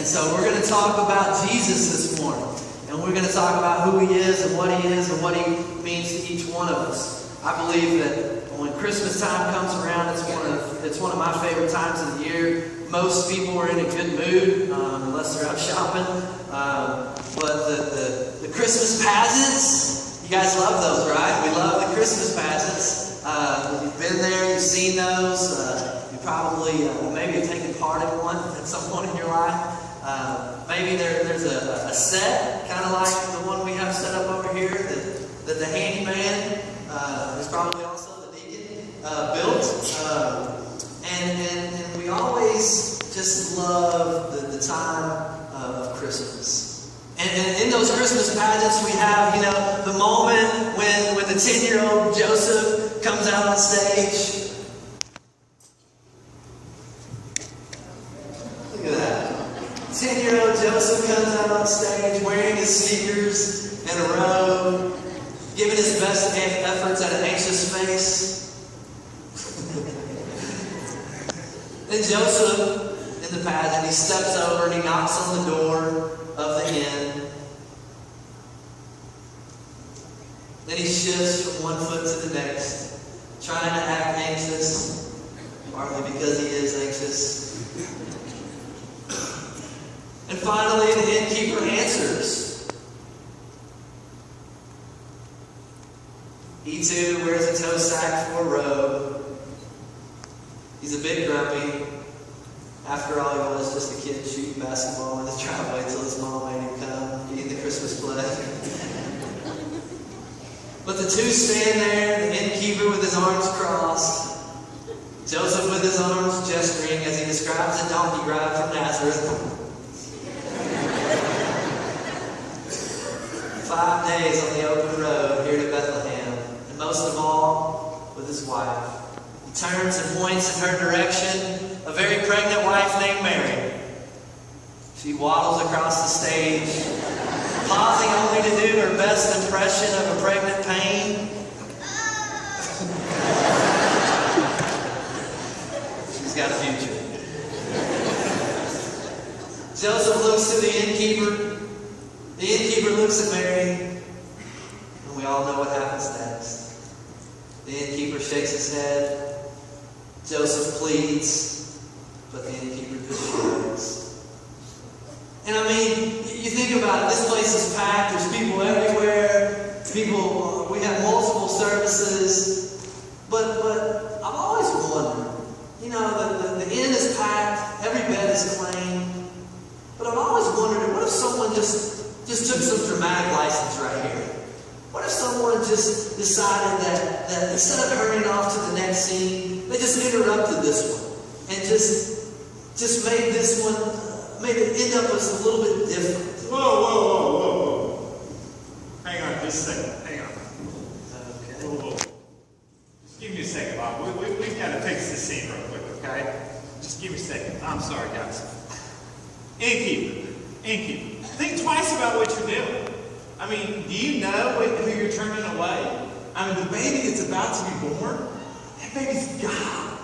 And so we're going to talk about Jesus this morning. And we're going to talk about who He is and what He means to each one of us. I believe that when Christmas time comes around, it's one of my favorite times of the year. Most people are in a good mood, unless they're out shopping. But the Christmas presents, you guys love those, right? We love the Christmas presents. You've been there, you've seen those. You probably maybe have taken part in one at some point in your life. Maybe there's a set, kind of like the one we have set up over here, that the handyman is probably also the deacon built. And we always just love the time of Christmas. And in those Christmas pageants, we have, the moment when the 10-year-old Joseph comes out on stage. Look at that. 10-year-old Joseph comes out on stage wearing his sneakers and a robe, giving his best efforts at an anxious face. Then Joseph, in the pageant, he steps over and he knocks on the door of the inn. Then he shifts from one foot to the next, trying to act anxious, partly because he is anxious. And finally, the innkeeper answers. He too wears a toe sack for a robe. He's a bit grumpy. After all, he was just a kid shooting basketball in his driveway until his mom made him come eating the Christmas pledge. But the two stand there, the innkeeper with his arms crossed, Joseph with his arms gesturing as he describes a donkey ride from Nazareth. 5 days on the open road here to Bethlehem, and most of all, with his wife. He turns and points in her direction, a very pregnant wife named Mary. She waddles across the stage, pausing only to do her best impression of a pregnant pain. She's got a future. Joseph looks to the innkeeper. The innkeeper looks at Mary, and we all know what happens next. The innkeeper shakes his head. Joseph pleads, but the innkeeper just shrugs. And I mean, you think about it, this place is packed, there's people everywhere, we have multiple services, but I've always wondered, the inn is packed, every bed is claimed, but I've always wondered, what if someone just took some dramatic license right here? What if someone just decided that instead of hurrying off to the next scene, they just interrupted this one and just made this one, made it end up as a little bit different? Whoa. Hang on just a second. Hang on. Okay. Whoa. Just give me a second, Bob. We've got to fix this scene real quick, okay? Just give me a second. I'm sorry, guys. Innkeeper. Think twice about what you're doing. I mean, do you know who you're turning away? I mean, the baby that's about to be born, that baby's God.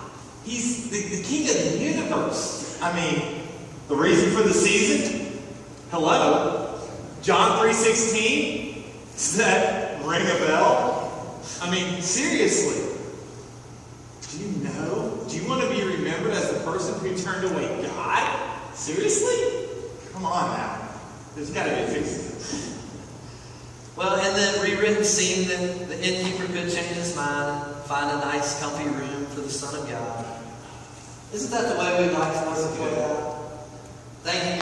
He's the king of the universe. I mean, the reason for the season? Hello? John 3:16? Does that ring a bell? I mean, seriously. Do you know? Do you want to be remembered as the person who turned away God? Seriously? Come on now. There's got to be a fix. Well, in the rewritten scene, the innkeeper could change his mind and find a nice, comfy room for the Son of God. Isn't that the way we'd like for us to go out? Thank you,